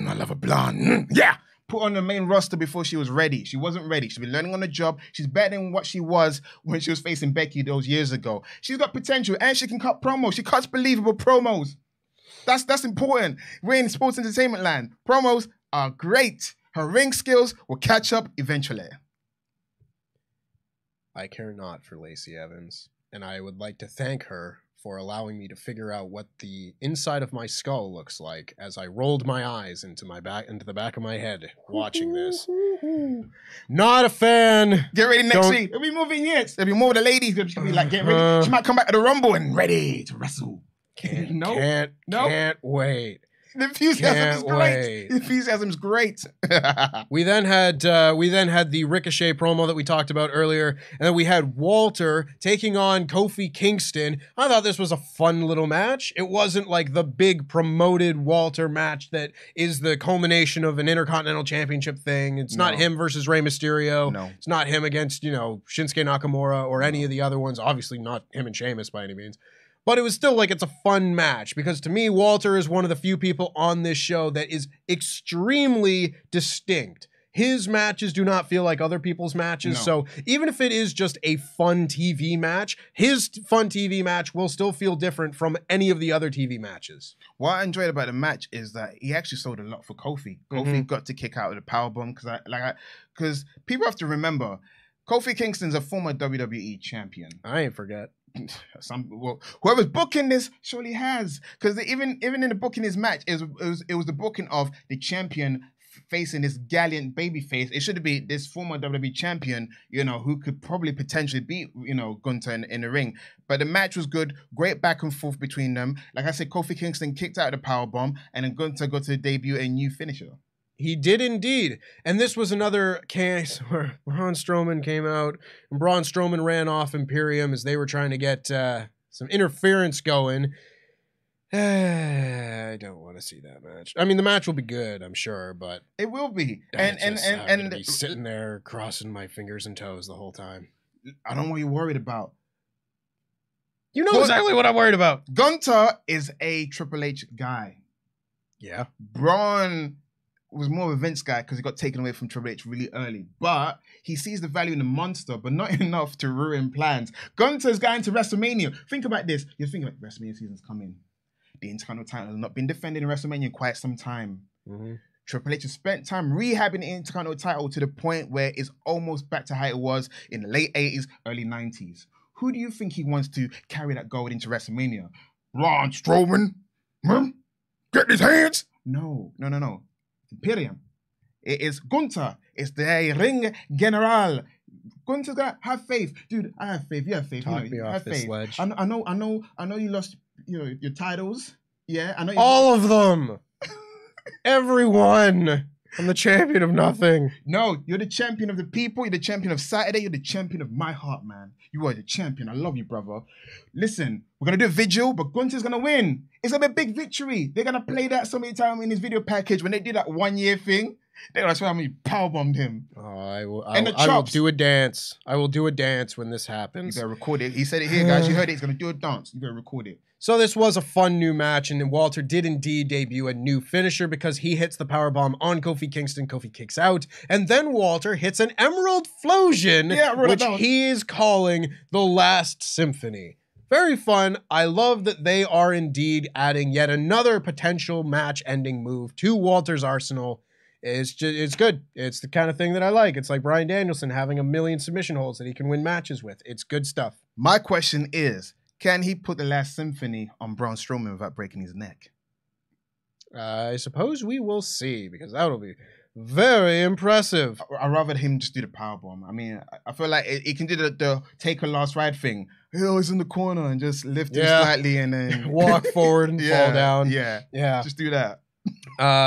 I love a blonde. Yeah. Put on the main roster before she was ready. She wasn't ready. She's been learning on the job. She's better than what she was when she was facing Becky those years ago. She's got potential, and she can cut promos. She cuts believable promos. That's important. We're in sports entertainment land. Promos are great. Her ring skills will catch up eventually. I care not for Lacey Evans, and I would like to thank her for allowing me to figure out what the inside of my skull looks like as I rolled my eyes into the back of my head watching this. Not a fan. Get ready next week. There'll be more vignettes. There'll be more of the ladies. She'll be like, get ready. She might come back to the Rumble and ready to wrestle. Can't wait. The enthusiasm is great. The enthusiasm is great. We then had the Ricochet promo that we talked about earlier, and then we had Walter taking on Kofi Kingston. I thought this was a fun little match. It wasn't like the big promoted Walter match that is the culmination of an Intercontinental Championship thing. It's not him versus Rey Mysterio. No. It's not him against, Shinsuke Nakamura or any of the other ones. Obviously not him and Sheamus by any means. But it was still like it's a fun match because to me, Walter is one of the few people on this show that is extremely distinct. His matches do not feel like other people's matches. No. So even if it is just a fun TV match, his fun TV match will still feel different from any of the other TV matches. What I enjoyed about the match is that he actually sold a lot for Kofi. Kofi got to kick out of the powerbomb because people have to remember, Kofi Kingston's a former WWE champion. I ain't forget. Whoever's booking this surely has, because even in the booking his match, it was the booking of the champion facing this gallant babyface. It should be this former WWE champion, who could probably potentially beat Gunther in the ring. But the match was good, great back and forth between them. Like I said, Kofi Kingston kicked out the powerbomb, and then Gunther got to debut a new finisher. He did indeed. And this was another case where Braun Strowman came out and Braun Strowman ran off Imperium as they were trying to get some interference going. I don't want to see that match. I mean, the match will be good, I'm sure, but it will be. I'm gonna be sitting there crossing my fingers and toes the whole time. I don't know what you're worried about. You know exactly what I'm worried about. Gunther is a Triple H guy. Yeah. Braun was more of a Vince guy because he got taken away from Triple H really early. But he sees the value in the monster, but not enough to ruin plans. Gunther's going to WrestleMania. Think about this. You're thinking like WrestleMania season's coming. The Intercontinental title has not been defended in WrestleMania in quite some time. Triple H has spent time rehabbing the Intercontinental title to the point where it's almost back to how it was in the late 80s, early 90s. Who do you think he wants to carry that gold into WrestleMania? Braun Strowman? Get his hands? No. Imperium. It is Gunther. It's the Ring General. Gunther's gonna have faith, dude. I have faith. You have faith. Talk me off this ledge. I know. You lost, your titles. Yeah, I know. All of them. Everyone. I'm the champion of nothing. No, you're the champion of the people. You're the champion of Saturday. You're the champion of my heart, man. You are the champion. I love you, brother. Listen, we're going to do a vigil, but Gunther's going to win. It's going to be a big victory. They're going to play that so many times in his video package. When they do that 1 year thing, they're going to show how many powerbombed him. Oh, I will do a dance. I will do a dance when this happens. You better record it. He said it here, guys. You heard it. He's going to do a dance. You better record it. So this was a fun new match, and then Walter did indeed debut a new finisher because he hits the powerbomb on Kofi Kingston. Kofi kicks out, and then Walter hits an Emerald Flosion, which he is calling the Last Symphony. Very fun. I love that they are indeed adding yet another potential match-ending move to Walter's arsenal. It's good. It's the kind of thing that I like. It's like Bryan Danielson having a million submission holds that he can win matches with. It's good stuff. My question is, can he put the Last Symphony on Braun Strowman without breaking his neck? I suppose we will see, because that'll be very impressive. I'd rather him just do the powerbomb. I mean, I feel like he can do the take a last ride thing. He's in the corner and just lift him slightly and then walk forward and fall down. Yeah. Just do that.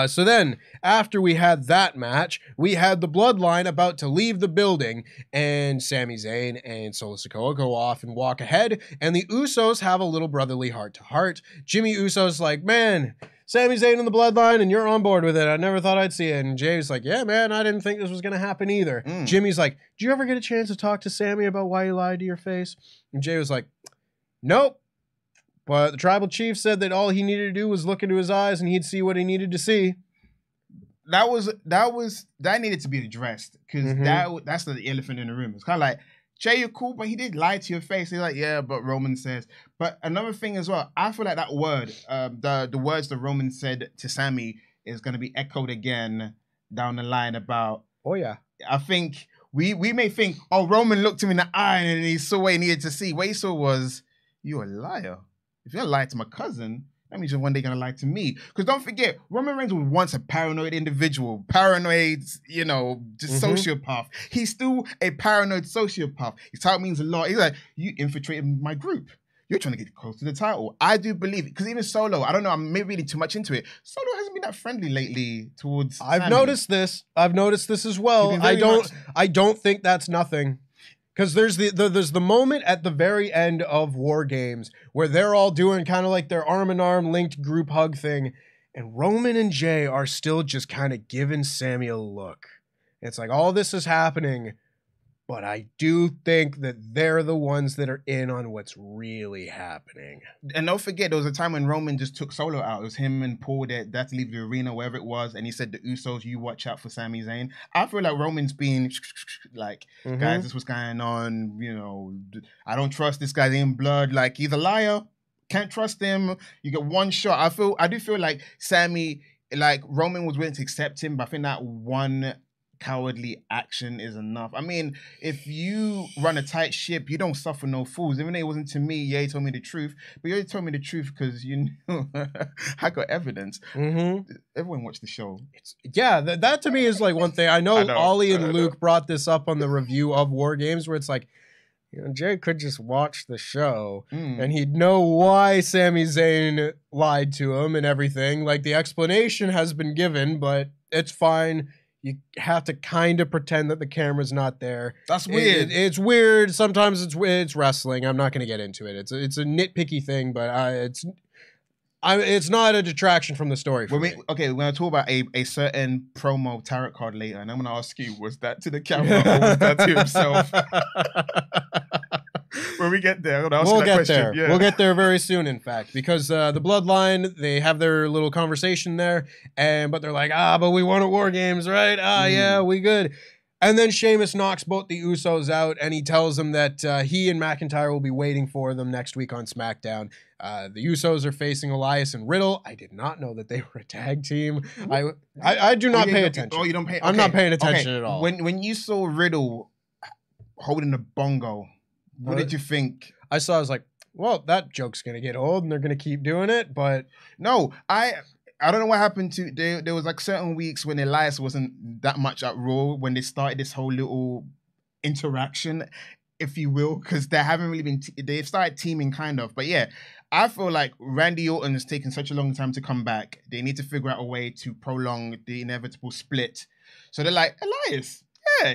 So then, after we had that match, we had the Bloodline about to leave the building, and Sami Zayn and Solo Sikoa go off and walk ahead, and the Usos have a little brotherly heart-to-heart. Jimmy Uso's like, man, Sami Zayn in the Bloodline, and you're on board with it. I never thought I'd see it. And Jay's like, yeah, man, I didn't think this was going to happen either. Jimmy's like, did you ever get a chance to talk to Sami about why he lied to your face? And Jay was like, nope. But the tribal chief said that all he needed to do was look into his eyes and he'd see what he needed to see. That needed to be addressed, because that's the elephant in the room. It's kind of like, Jay, you're cool, but he did lie to your face. He's like, yeah, but Roman says. But another thing as well, I feel like that word, the words that Roman said to Sami is going to be echoed again down the line about. Oh yeah, I think we may think, oh, Roman looked him in the eye and he saw what he needed to see. What he saw was, you're a liar. If you're lying to my cousin, that means you're one day going to lie to me. Because don't forget, Roman Reigns was once a paranoid individual. Paranoid, just sociopath. He's still a paranoid sociopath. His title means a lot. He's like, you infiltrated my group. You're trying to get close to the title. I do believe it. Because even Solo, I don't know, I'm maybe reading too much into it. Solo hasn't been that friendly lately towards Sami. I've noticed this as well. I don't think that's nothing. Because there's the moment at the very end of War Games where they're all doing kind of like their arm-in-arm linked group hug thing, and Roman and Jay are still just kind of giving Sami a look. It's like all this is happening, but I do think that they're the ones that are in on what's really happening. And don't forget, there was a time when Roman just took Solo out. It was him and Paul that had to leave the arena, wherever it was, and he said, the Usos, you watch out for Sami Zayn. I feel like Roman's being like, guys, this is what's going on. I don't trust this guy's in blood. Like, he's a liar. Can't trust him. You get one shot. I do feel like Sami, like, Roman was willing to accept him, but I think that one cowardly action is enough. I mean, if you run a tight ship, you don't suffer no fools. Even though it wasn't to me, yeah, he told me the truth. But you told me the truth because you knew I got evidence. Everyone watched the show. That to me is like one thing. I know Ollie and Luke brought this up on the review of War Games, where it's like, Jay could just watch the show and he'd know why Sami Zayn lied to him and everything. Like, the explanation has been given, but it's fine. You have to kind of pretend that the camera's not there. That's weird. It's weird. Sometimes it's wrestling. I'm not going to get into it. It's a nitpicky thing, but it's not a detraction from the story for me. We're going to talk about a certain promo tarot card later, and I'm going to ask you, was that to the camera or was that to himself? When we get there, we'll get there. Yeah. We'll get there very soon, in fact, because the Bloodline, they have their little conversation there, but they're like, but we won at War Games, right? Yeah, we good. And then Sheamus knocks both the Usos out, and he tells them that he and McIntyre will be waiting for them next week on SmackDown. The Usos are facing Elias and Riddle. I did not know that they were a tag team. I do not pay attention. Oh, you don't pay? I'm not paying attention at all. When you saw Riddle holding the bongo, what did you think? I was like, well, that joke's going to get old and they're going to keep doing it, but... No, I don't know what happened to... There was like certain weeks when Elias wasn't that much at Raw when they started this whole little interaction, if you will, because they haven't really been... They've started teaming kind of, but yeah, I feel like Randy Orton has taken such a long time to come back. They need to figure out a way to prolong the inevitable split. So they're like, Elias... Yeah,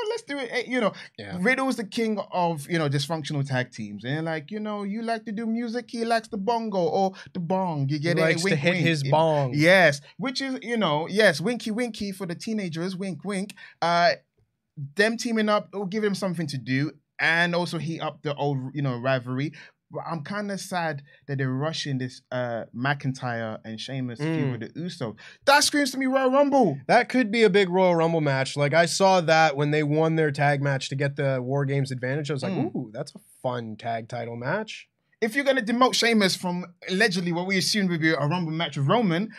let's do it. Riddle's the king of, dysfunctional tag teams. And like, you like to do music, he likes the bongo or the bong. You get he likes to hit his bong. Yes, which is, yes, winky winky for the teenagers, wink wink. Them teaming up will give them something to do and also heat up the old, rivalry. But I'm kind of sad that they're rushing this McIntyre and Sheamus feud with the Usos. That screams to me Royal Rumble. That could be a big Royal Rumble match. Like, I saw that when they won their tag match to get the War Games advantage. I was like, ooh, that's a fun tag title match. If you're going to demote Sheamus from allegedly what we assumed would be a Rumble match with Roman,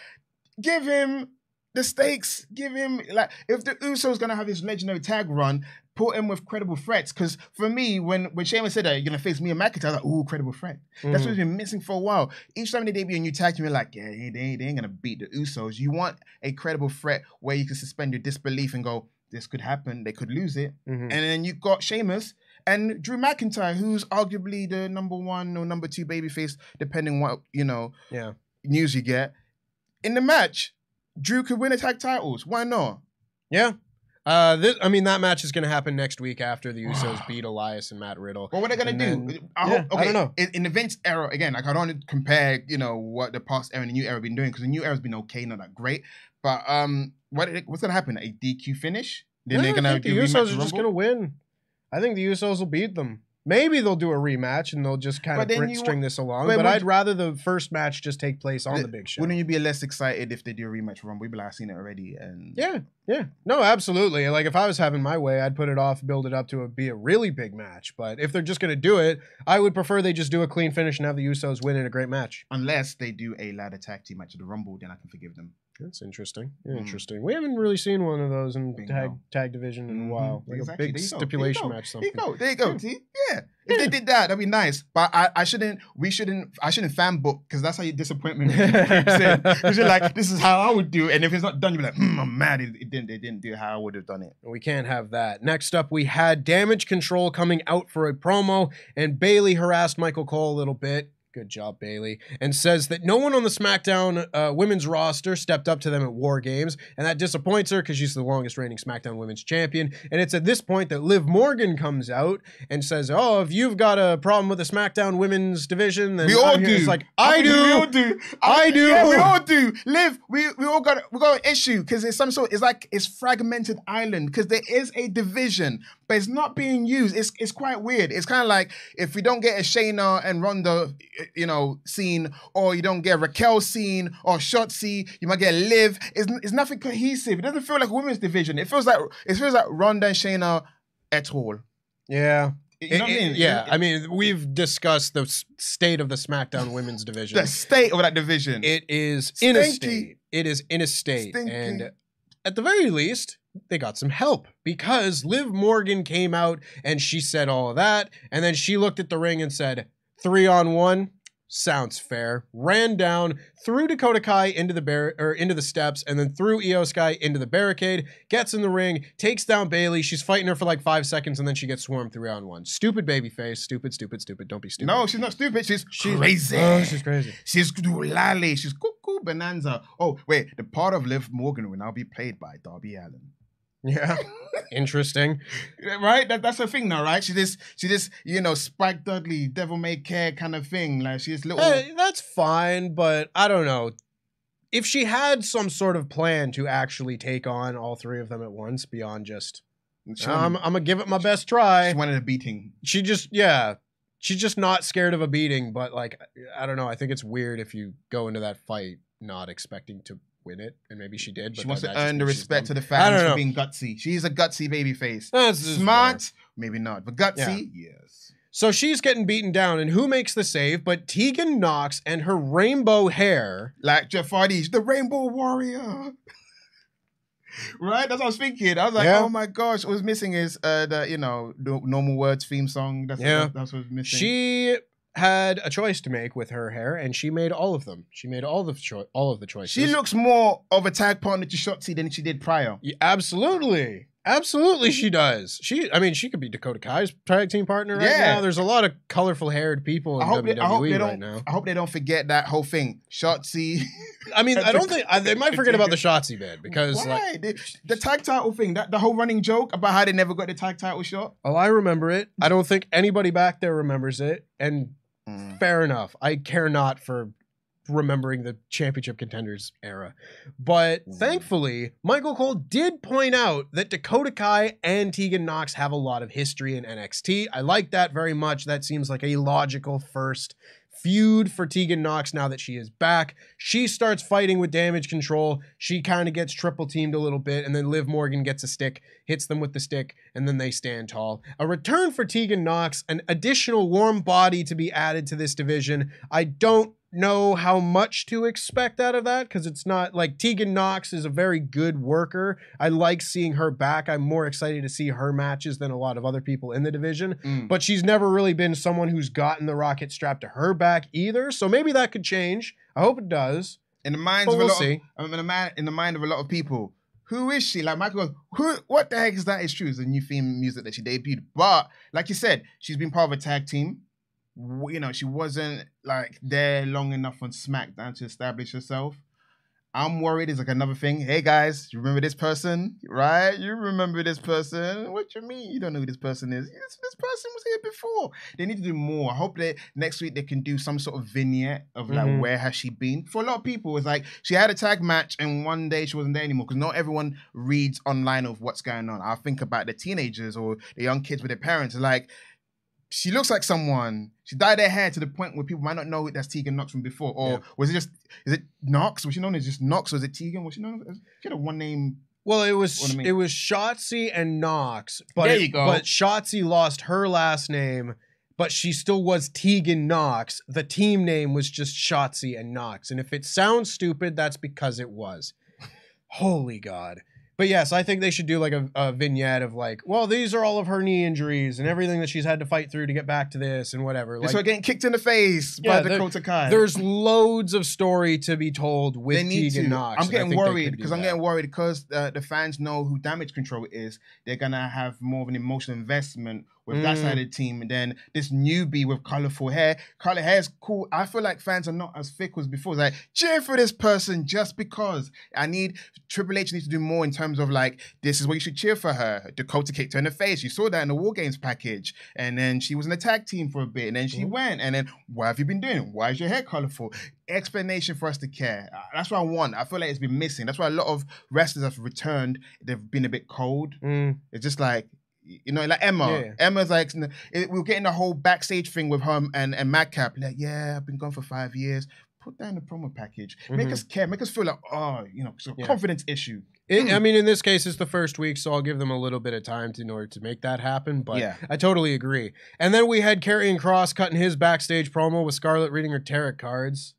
give him the stakes. Give him, like, if the Usos going to have his legendary tag run, put him with credible threats. Because for me, when Sheamus said that you're going to face me and McIntyre, I was like, ooh, credible threat. That's what's been missing for a while. Each time they debut a new tag team, you're like, yeah, they ain't going to beat the Usos. You want a credible threat where you can suspend your disbelief and go, this could happen. They could lose it. And then you got Sheamus and Drew McIntyre, who's arguably the number 1 or number 2 babyface, depending what, news you get. In the match, Drew could win the tag titles. Why not? Yeah. That match is going to happen next week after the Usos beat Elias and Matt Riddle. Well, what are they going to do? I don't know. In the Vince era, again, like I don't want to compare, what the past era and the new era have been doing, because the new era has been okay, not that great. But what's going to happen? A DQ finish? Then they're going to do the Usos are just going to win. I think the Usos will beat them. Maybe they'll do a rematch and they'll just kind of string this along. But I'd rather the first match just take place on the big show. Wouldn't you be less excited if they do a rematch Rumble? We'd be like, I've seen it already. And Yeah. No, absolutely. Like, if I was having my way, I'd put it off, build it up to be a really big match. But if they're just going to do it, I would prefer they just do a clean finish and have the Usos win in a great match. Unless they do a ladder tag team match at the Rumble, then I can forgive them. That's interesting. Interesting. We haven't really seen one of those in tag division in a while. Like a big stipulation match. Something. There you go. See? Yeah. If they did that, that'd be nice. But I shouldn't fan book, because that's how you disappoint me. Because you're like, this is how I would do it. And if it's not done, you'll be like, I'm mad they didn't do how I would have done it. We can't have that. Next up, we had Damage Control coming out for a promo, and Bayley harassed Michael Cole a little bit. Good job, Bayley. And says that no one on the SmackDown women's roster stepped up to them at War Games, and that disappoints her because she's the longest reigning SmackDown women's champion. And it's at this point that Liv Morgan comes out and says, oh, if you've got a problem with the SmackDown women's division, then we all do. It's like, I do. We all do. I do. Yeah, we all do. Liv, we all got an issue, because it's fragmented island, because there is a division, but it's not being used. It's quite weird. It's kind of like if we don't get a Shayna and Ronda, scene, or you don't get a Raquel scene or Shotzi, you might get Liv. It's nothing cohesive. It doesn't feel like a women's division. It feels like Ronda and Shayna et al. Yeah. You know what I mean? Yeah, I mean, we've discussed the state of the SmackDown women's division. The state of that division. It is in a state. It is in a state. Stinky. And at the very least, they got some help, because Liv Morgan came out and she said all of that. And then she looked at the ring and said, 3-on-1. Sounds fair. Ran down, threw Dakota Kai into the steps, and then threw Io Sky into the barricade. Gets in the ring, takes down Bayley. She's fighting her for like 5 seconds, and then she gets swarmed 3-on-1. Stupid babyface. Stupid. Don't be stupid. No, she's not stupid. She's crazy. Oh, she's crazy. She's lally. She's cuckoo bonanza. Oh wait, the part of Liv Morgan will now be played by Darby Allin. Yeah, interesting, right? That's her thing now, right? She just Spike Dudley, Devil May Care kind of thing. Like she's little. That's fine, but I don't know if she had some sort of plan to actually take on all 3 of them at once beyond just. I'm gonna give it my best try. She wanted a beating. She's just not scared of a beating, but like I don't know. I think it's weird if you go into that fight not expecting to win it, and maybe she did. But she wants to earn the respect of the fans for being gutsy. She's a gutsy babyface. Smart, maybe not, but gutsy, yes. So she's getting beaten down, and who makes the save but Tegan Nox and her rainbow hair? Like Jeff Hardy's the Rainbow Warrior. Right? That's what I was thinking. I was like, oh my gosh, what was missing is the Normal Words theme song. That's what was missing. She had a choice to make with her hair, and she made all of them. She made all of the choices. She looks more of a tag partner to Shotzi than she did prior. Yeah, absolutely. Absolutely she does. She could be Dakota Kai's tag team partner right now. There's a lot of colorful haired people in WWE right now. I hope they don't forget that whole thing. Shotzi. I mean, I don't think they might forget about the Shotzi bit, because the tag title thing, the whole running joke about how they never got the tag title shot. Oh, I remember it. I don't think anybody back there remembers it, and fair enough. I care not for remembering the championship contenders era. But thankfully, Michael Cole did point out that Dakota Kai and Tegan Nox have a lot of history in NXT. I like that very much. That seems like a logical first feud for Tegan Nox now that she is back. She starts fighting with Damage Control. She kind of gets triple teamed a little bit, and then Liv Morgan gets a stick, hits them with the stick, and then they stand tall. A return for Tegan Nox, an additional warm body to be added to this division. I don't know how much to expect out of that, because it's not like Tegan Nox is a very good worker. I like seeing her back. I'm more excited to see her matches than a lot of other people in the division, but she's never really been someone who's gotten the rocket strapped to her back either, so maybe that could change. I hope it does. In the minds of a lot in the mind of a lot of people, who is she? Like Michael goes, what the heck is that? It's true, it's a new theme music that she debuted, but like you said, she's been part of a tag team. You know, she wasn't like there long enough on SmackDown to establish herself. I'm worried it's like another thing. Hey guys, you remember this person, right? You remember this person? What you mean? You don't know who this person is? This person was here before. They need to do more. I hope that next week they can do some sort of vignette of like where has she been. For a lot of people, it's like she had a tag match and one day she wasn't there anymore, because not everyone reads online of what's going on. I think about the teenagers or the young kids with their parents. Like, she looks like someone. She dyed her hair to the point where people might not know that's Tegan Nox from before. Or was it just, is it Nox? Was she known as just Nox? Or was it Tegan? Was she known as, she had a one name? Well, it was Shotzi and Nox. But there you go. But Shotzi lost her last name, but she still was Tegan Nox. The team name was just Shotzi and Nox. And if it sounds stupid, that's because it was. Holy God. But yes, I think they should do like a vignette of like, well, these are all of her knee injuries and everything that she's had to fight through to get back to this and whatever. Like, so getting kicked in the face by Dakota Kai. There's loads of story to be told with Tegan Nox. I'm getting worried because the fans know who Damage Control is. They're going to have more of an emotional investment with that side of the team. And then this newbie with colorful hair. Color hair is cool. I feel like fans are not as thick as before. It's like, cheer for this person just because. Triple H needs to do more in terms of like, this is what you should cheer for her. Dakota kicked her in the face. You saw that in the War Games package. And then she was in a tag team for a bit. And then she went. And then, what have you been doing? Why is your hair colorful? Explanation for us to care. That's what I want. I feel like it's been missing. That's why a lot of wrestlers have returned. They've been a bit cold. It's just like, you know, like Emma. Yeah. Emma's like, we're getting the whole backstage thing with her and Madcap. Like, yeah, I've been gone for 5 years. Put that in the promo package. Make us care. Make us feel like, oh, you know, it's a confidence issue. I mean, in this case, it's the first week, so I'll give them a little bit of time in order to make that happen. But I totally agree. And then we had Karrion Kross cutting his backstage promo with Scarlett reading her tarot cards.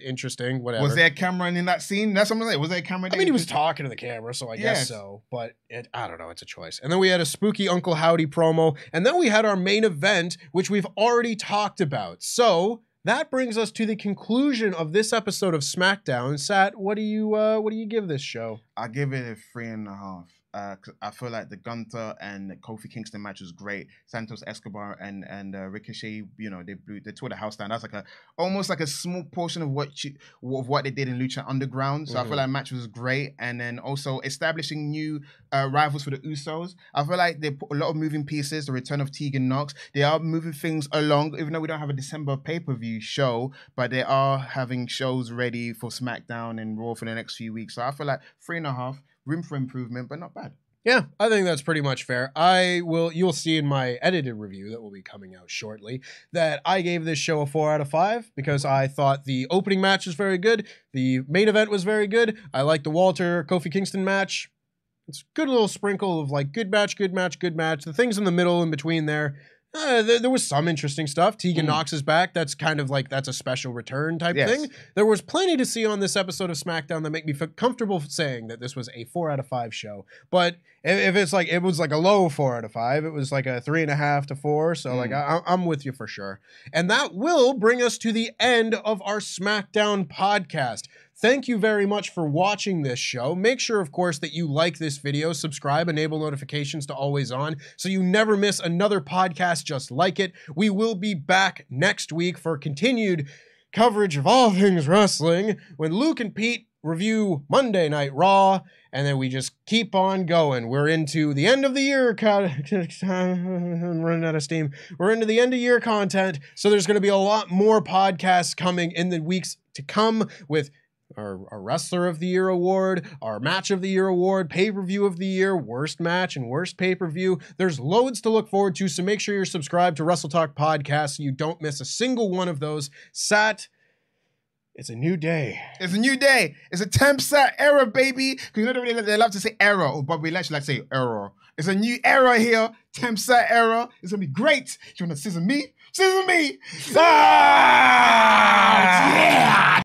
Interesting, whatever. Was there a camera in that scene? That's what I'm saying. Was there a camera? I mean, he was talking to the camera, so I guess so. But I don't know. It's a choice. And then we had a spooky Uncle Howdy promo. And then we had our main event, which we've already talked about. So that brings us to the conclusion of this episode of SmackDown. Sat, what do you give this show? I give it a 3.5. I feel like the Gunther and the Kofi Kingston match was great. Santos Escobar and Ricochet, you know, they tore the house down. That's like almost like a small portion of what they did in Lucha Underground. So I feel like the match was great. And then also establishing new rivals for the Usos. I feel like they put a lot of moving pieces. The return of Tegan Nox. They are moving things along, even though we don't have a December pay-per-view show, but they are having shows ready for SmackDown and Raw for the next few weeks. So I feel like 3.5. Room for improvement, but not bad. Yeah, I think that's pretty much fair. You'll see in my edited review that will be coming out shortly that I gave this show a 4 out of 5 because I thought the opening match was very good. The main event was very good. I like the Walter Kofi Kingston match. It's a good little sprinkle of like good match, good match, good match. The things in the middle in between there. There was some interesting stuff. Tegan Nox is back. That's kind of like, that's a special return type thing. There was plenty to see on this episode of SmackDown that make me feel comfortable saying that this was a 4 out of 5 show. But if it's like, it was like a low 4 out of 5, it was like a 3.5 to 4. So like, I'm with you for sure. And that will bring us to the end of our SmackDown podcast. Thank you very much for watching this show. Make sure, of course, that you like this video, subscribe, enable notifications to always on, so you never miss another podcast just like it. We will be back next week for continued coverage of all things wrestling when Luke and Pete review Monday Night Raw, and then we just keep on going. We're into the end of the year. I'm running out of steam. We're into the end of year content, so there's going to be a lot more podcasts coming in the weeks to come with our Wrestler of the Year award, our Match of the Year award, Pay-Per-View of the Year, Worst Match, and Worst Pay-Per-View. There's loads to look forward to, so make sure you're subscribed to WrestleTalk Podcast so you don't miss a single one of those. Sat, it's a new day. It's a new day. It's a Tempest and Sat era, baby. Because you know they love to say era, but we actually like to say era. It's a new era here. Tempest and Sat era. It's going to be great. You want to scissor me? Scissor me! Ah! Yeah!